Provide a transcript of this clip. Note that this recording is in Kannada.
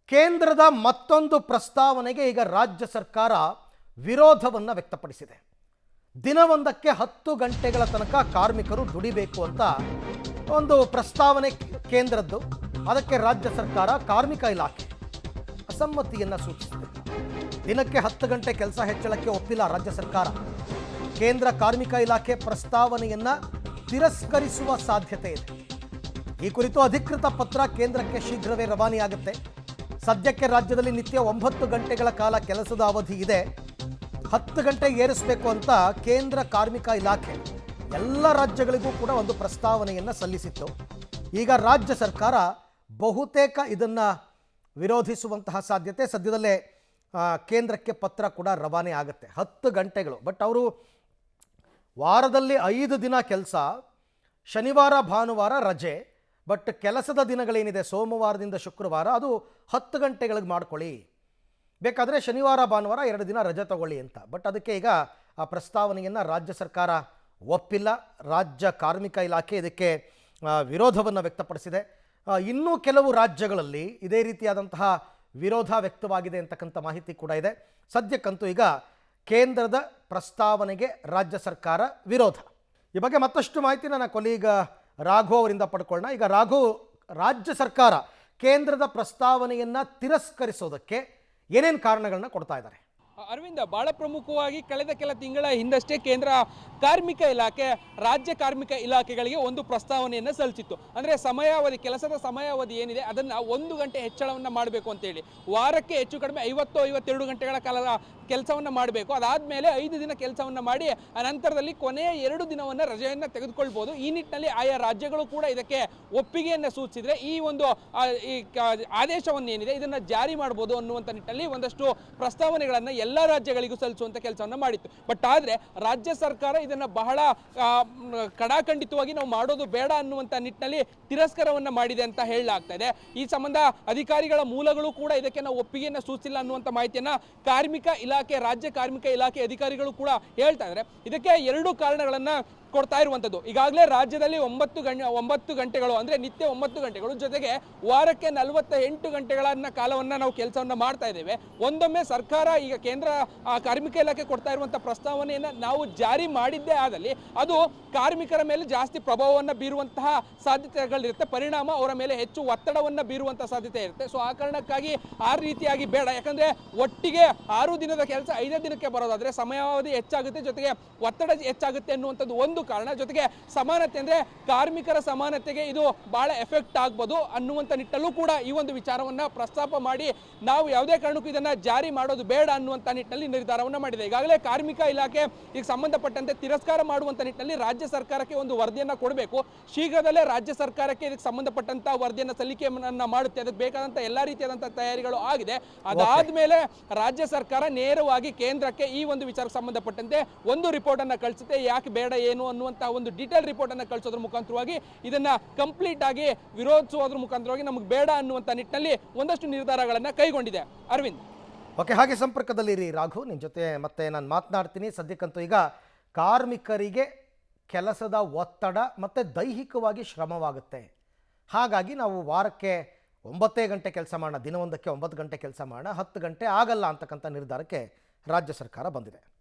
ಕೇಂದ್ರದ ಮತ್ತೊಂದು ಪ್ರಸ್ತಾವನೆಗೆ ಈಗ ರಾಜ್ಯ ಸರ್ಕಾರ ವಿರೋಧವನ್ನು ವ್ಯಕ್ತಪಡಿಸಿದೆ. ದಿನವೊಂದಕ್ಕೆ 10 ಗಂಟೆಗಳ ತನಕ ಕಾರ್ಮಿಕರು ದುಡಿಬೇಕು ಅಂತ ಒಂದು ಪ್ರಸ್ತಾವನೆ ಕೇಂದ್ರದ್ದು. ಅದಕ್ಕೆ ರಾಜ್ಯ ಸರ್ಕಾರ ಕಾರ್ಮಿಕ ಇಲಾಖೆ ಅಸಮ್ಮತಿಯನ್ನು ಸೂಚಿಸಿದೆ. ದಿನಕ್ಕೆ 10 ಗಂಟೆ ಕೆಲಸ ಹೆಚ್ಚಳಕ್ಕೆ ಒಪ್ಪಿಲ್ಲ ರಾಜ್ಯ ಸರ್ಕಾರ. ಕೇಂದ್ರ ಕಾರ್ಮಿಕ ಇಲಾಖೆ ಪ್ರಸ್ತಾವನೆಯನ್ನು ತಿರಸ್ಕರಿಸುವ ಸಾಧ್ಯತೆ ಇದೆ. ಈ ಕುರಿತು ಅಧಿಕೃತ ಪತ್ರ ಕೇಂದ್ರಕ್ಕೆ ಶೀಘ್ರವೇ ರವಾನೆಯಾಗುತ್ತೆ. ಸದ್ಯಕ್ಕೆ ರಾಜ್ಯದಲ್ಲಿ ನಿತ್ಯ 9 ಗಂಟೆಗಳ ಕಾಲ ಕೆಲಸದ ಅವಧಿ ಇದೆ. 10 ಗಂಟೆ ಏರಿಸಬೇಕು ಅಂತ ಕೇಂದ್ರ ಕಾರ್ಮಿಕ ಇಲಾಖೆ ಎಲ್ಲ ರಾಜ್ಯಗಳಿಗೂ ಕೂಡ ಒಂದು ಪ್ರಸ್ತಾವನೆಯನ್ನು ಸಲ್ಲಿಸಿತ್ತು. ಈಗ ರಾಜ್ಯ ಸರ್ಕಾರ ಬಹುತೇಕ ಇದನ್ನು ವಿರೋಧಿಸುವಂತಹ ಸಾಧ್ಯತೆ. ಸದ್ಯದಲ್ಲೇ ಕೇಂದ್ರಕ್ಕೆ ಪತ್ರ ಕೂಡ ರವಾನೆ ಆಗುತ್ತೆ. 10 ಗಂಟೆಗಳು, ಬಟ್ ಅವರು ವಾರದಲ್ಲಿ 5 ದಿನ ಕೆಲಸ, ಶನಿವಾರ ಭಾನುವಾರ ರಜೆ. ಬಟ್ ಕೆಲಸದ ದಿನಗಳೇನಿದೆ ಸೋಮವಾರದಿಂದ ಶುಕ್ರವಾರ ಅದು 10 ಗಂಟೆಗಳಿಗೆ ಮಾಡ್ಕೊಳ್ಳಿ, ಬೇಕಾದರೆ ಶನಿವಾರ ಭಾನುವಾರ 2 ದಿನ ರಜೆ ತಗೊಳ್ಳಿ ಅಂತ. ಬಟ್ ಅದಕ್ಕೆ ಈಗ ಆ ಪ್ರಸ್ತಾವನೆಯನ್ನು ರಾಜ್ಯ ಸರ್ಕಾರ ಒಪ್ಪಿಲ್ಲ. ರಾಜ್ಯ ಕಾರ್ಮಿಕ ಇಲಾಖೆ ಇದಕ್ಕೆ ವಿರೋಧವನ್ನು ವ್ಯಕ್ತಪಡಿಸಿದೆ. ಇನ್ನೂ ಕೆಲವು ರಾಜ್ಯಗಳಲ್ಲಿ ಇದೇ ರೀತಿಯಾದಂತಹ ವಿರೋಧ ವ್ಯಕ್ತವಾಗಿದೆ ಅಂತಕ್ಕಂಥ ಮಾಹಿತಿ ಕೂಡ ಇದೆ. ಸದ್ಯಕ್ಕಂತೂ ಈಗ ಕೇಂದ್ರದ ಪ್ರಸ್ತಾವನೆಗೆ ರಾಜ್ಯ ಸರ್ಕಾರ ವಿರೋಧ. ಈ ಬಗ್ಗೆ ಮತ್ತಷ್ಟು ಮಾಹಿತಿ ನನ್ನ ಕೊಲೀಗ ರಾಘು ಅವರಿಂದ ಪಡ್ಕೊಳ್ಳೋಣ. ಈಗ ರಾಘು, ರಾಜ್ಯ ಸರ್ಕಾರ ಕೇಂದ್ರದ ಪ್ರಸ್ತಾವನೆಯನ್ನು ತಿರಸ್ಕರಿಸೋದಕ್ಕೆ ಏನೇನು ಕಾರಣಗಳನ್ನ ಕೊಡ್ತಾ ಇದ್ದಾರೆ? ಅರವಿಂದ, ಬಹಳ ಪ್ರಮುಖವಾಗಿ ಕಳೆದ ಕೆಲ ತಿಂಗಳ ಹಿಂದಷ್ಟೇ ಕೇಂದ್ರ ಕಾರ್ಮಿಕ ಇಲಾಖೆ ರಾಜ್ಯ ಕಾರ್ಮಿಕ ಇಲಾಖೆಗಳಿಗೆ ಒಂದು ಪ್ರಸ್ತಾವನೆಯನ್ನು ಸಲ್ಲಿಸಿತ್ತು. ಅಂದರೆ ಸಮಯಾವಧಿ, ಕೆಲಸದ ಸಮಯಾವಧಿ ಏನಿದೆ ಅದನ್ನು 1 ಗಂಟೆ ಹೆಚ್ಚಳವನ್ನು ಮಾಡಬೇಕು ಅಂತೇಳಿ. ವಾರಕ್ಕೆ ಹೆಚ್ಚು ಕಡಿಮೆ 50-52 ಗಂಟೆಗಳ ಕಾಲ ಕೆಲಸವನ್ನು ಮಾಡಬೇಕು. ಅದಾದಮೇಲೆ 5 ದಿನ ಕೆಲಸವನ್ನು ಮಾಡಿ ಅನಂತರದಲ್ಲಿ ಕೊನೆಯ 2 ದಿನವನ್ನು ರಜೆಯನ್ನು ತೆಗೆದುಕೊಳ್ಬೋದು. ಈ ನಿಟ್ಟಿನಲ್ಲಿ ಆಯಾ ರಾಜ್ಯಗಳು ಕೂಡ ಇದಕ್ಕೆ ಒಪ್ಪಿಗೆಯನ್ನು ಸೂಚಿಸಿದರೆ ಈ ಒಂದು ಆದೇಶವನ್ನು ಏನಿದೆ ಇದನ್ನು ಜಾರಿ ಮಾಡ್ಬೋದು ಅನ್ನುವಂಥ ನಿಟ್ಟಿನಲ್ಲಿ ಒಂದಷ್ಟು ಪ್ರಸ್ತಾವನೆಗಳನ್ನು ಎಲ್ಲ ರಾಜ್ಯಗಳಿಗೂ ಸಲ್ಲಿಸುವಂಥ ಕೆಲಸವನ್ನು ಮಾಡಿತ್ತು. ಬಟ್ ಆದರೆ ರಾಜ್ಯ ಸರ್ಕಾರ ಇದನ್ನು ಬಹಳ ಕಡಾಖಂಡಿತವಾಗಿ ನಾವು ಮಾಡೋದು ಬೇಡ ಅನ್ನುವಂಥ ನಿಟ್ಟಿನಲ್ಲಿ ತಿರಸ್ಕಾರವನ್ನು ಮಾಡಿದೆ ಅಂತ ಹೇಳಲಾಗ್ತಾ ಇದೆ. ಈ ಸಂಬಂಧ ಅಧಿಕಾರಿಗಳ ಮೂಲಗಳು ಕೂಡ ಇದಕ್ಕೆ ನಾವು ಒಪ್ಪಿಗೆಯನ್ನು ಸೂಚಿಸಿಲ್ಲ ಅನ್ನುವಂಥ ಮಾಹಿತಿಯನ್ನು ರಾಜ್ಯ ಕಾರ್ಮಿಕ ಇಲಾಖೆ ಅಧಿಕಾರಿಗಳು ಕೂಡ ಹೇಳ್ತಾ ಇದ್ದಾರೆ. ಇದಕ್ಕೆ 2 ಕಾರಣಗಳನ್ನು ಕೊಡ್ತಾ ಇರುವಂಥದ್ದು. ಈಗಾಗಲೇ ರಾಜ್ಯದಲ್ಲಿ 9 ಗಂಟೆಗಳು ಅಂದರೆ ನಿತ್ಯ 9 ಗಂಟೆಗಳು, ಜೊತೆಗೆ ವಾರಕ್ಕೆ 48 ಗಂಟೆಗಳನ್ನ ಕಾಲವನ್ನು ನಾವು ಕೆಲಸವನ್ನು ಮಾಡ್ತಾ ಇದ್ದೇವೆ. ಒಂದೊಮ್ಮೆ ಸರ್ಕಾರ ಈಗ ಕೇಂದ್ರ ಕಾರ್ಮಿಕ ಇಲಾಖೆ ಕೊಡ್ತಾ ಇರುವಂಥ ಪ್ರಸ್ತಾವನೆಯನ್ನು ನಾವು ಜಾರಿ ಮಾಡಿದ್ದೇ ಆದಲ್ಲಿ ಅದು ಕಾರ್ಮಿಕರ ಮೇಲೆ ಜಾಸ್ತಿ ಪ್ರಭಾವವನ್ನು ಬೀರುವಂತಹ ಸಾಧ್ಯತೆಗಳಿರುತ್ತೆ. ಪರಿಣಾಮ ಅವರ ಮೇಲೆ ಹೆಚ್ಚು ಒತ್ತಡವನ್ನು ಬೀರುವಂಥ ಸಾಧ್ಯತೆ ಇರುತ್ತೆ. ಸೊ ಆ ಕಾರಣಕ್ಕಾಗಿ ಆ ರೀತಿಯಾಗಿ ಬೇಡ. ಯಾಕಂದರೆ ಒಟ್ಟಿಗೆ 6 ದಿನದ ಕೆಲಸ 5 ದಿನಕ್ಕೆ ಬರೋದಾದರೆ ಸಮಯಾವಧಿ ಹೆಚ್ಚಾಗುತ್ತೆ, ಜೊತೆಗೆ ಒತ್ತಡ ಹೆಚ್ಚಾಗುತ್ತೆ ಅನ್ನುವಂಥದ್ದು ಒಂದು ಕಾರಣ. ಜೊತೆಗೆ ಸಮಾನತೆ ಅಂದರೆ ಕಾರ್ಮಿಕರ ಸಮಾನತೆಗೆ ಇದು ಬಹಳ ಎಫೆಕ್ಟ್ ಆಗ್ಬೋದು ಅನ್ನುವಂಥ ನಿಟ್ಟಲ್ಲೂ ಕೂಡ ಈ ಒಂದು ವಿಚಾರವನ್ನು ಪ್ರಸ್ತಾಪ ಮಾಡಿ ನಾವು ಯಾವುದೇ ಕಾರಣಕ್ಕೂ ಇದನ್ನು ಜಾರಿ ಮಾಡೋದು ಬೇಡ ಅನ್ನುವಂಥ ನಿಟ್ಟಿನಲ್ಲಿ ನಿರ್ಧಾರವನ್ನು ಮಾಡಿದೆ. ಈಗಾಗಲೇ ಕಾರ್ಮಿಕ ಇಲಾಖೆ ಈಗ ಸಂಬಂಧಪಟ್ಟಂತೆ ತಿರಸ್ಕಾರ ಮಾಡುವಂಥ ನಿಟ್ಟಿನಲ್ಲಿ ರಾಜ್ಯ ಸರ್ಕಾರಕ್ಕೆ ಒಂದು ವರದಿಯನ್ನು ಕೊಡಬೇಕು. ಶೀಘ್ರದಲ್ಲೇ ರಾಜ್ಯ ಸರ್ಕಾರಕ್ಕೆ ಇದಕ್ಕೆ ಸಂಬಂಧಪಟ್ಟಂಥ ವರದಿಯನ್ನು ಸಲ್ಲಿಕೆಯನ್ನು ಮಾಡುತ್ತೆ. ಅದಕ್ಕೆ ಬೇಕಾದಂಥ ಎಲ್ಲ ರೀತಿಯಾದಂಥ ತಯಾರಿಗಳು ಆಗಿದೆ. ಅದಾದಮೇಲೆ ರಾಜ್ಯ ಸರ್ಕಾರ ನೇರವಾಗಿ ಕೇಂದ್ರಕ್ಕೆ ಈ ಒಂದು ವಿಚಾರಕ್ಕೆ ಸಂಬಂಧಪಟ್ಟಂತೆ ಒಂದು ರಿಪೋರ್ಟನ್ನು ಕಳಿಸುತ್ತೆ. ಯಾಕೆ ಬೇಡ ಏನು ಅನ್ನುವಂಥ ಒಂದು ಡೀಟೇಲ್ ರಿಪೋರ್ಟ್ ಅನ್ನು ಕಳಿಸೋದ್ರ ಮುಖಾಂತರವಾಗಿ ಇದನ್ನ ಕಂಪ್ಲೀಟ್ ಆಗಿ ವಿರೋಧಿಸೋದ್ರ ಮುಖಾಂತರವಾಗಿ ನಮಗೆ ಬೇಡ ಅನ್ನುವಂಥ ನಿಟ್ಟಿನಲ್ಲಿ ಒಂದಷ್ಟು ನಿರ್ಧಾರಗಳನ್ನು ಕೈಗೊಂಡಿದೆ. ಅರವಿಂದ್, ಓಕೆ, ಹಾಗೆ ಸಂಪರ್ಕದಲ್ಲಿರಿ ರಾಘು, ನಿನ್ನ ಜೊತೆ ಮತ್ತೆ ನಾನು ಮಾತನಾಡ್ತೀನಿ. ಸದ್ಯಕ್ಕಂತೂ ಈಗ ಕಾರ್ಮಿಕರಿಗೆ ಕೆಲಸದ ಒತ್ತಡ ಮತ್ತು ದೈಹಿಕವಾಗಿ ಶ್ರಮವಾಗುತ್ತೆ. ಹಾಗಾಗಿ ನಾವು ವಾರಕ್ಕೆ 9 ಗಂಟೆ ಕೆಲಸ ಮಾಡೋಣ, ದಿನವೊಂದಕ್ಕೆ 9 ಗಂಟೆ ಕೆಲಸ ಮಾಡೋಣ, 10 ಗಂಟೆ ಆಗಲ್ಲ ಅಂತಕ್ಕಂಥ ನಿರ್ಧಾರಕ್ಕೆ ರಾಜ್ಯ ಸರ್ಕಾರ ಬಂದಿದೆ.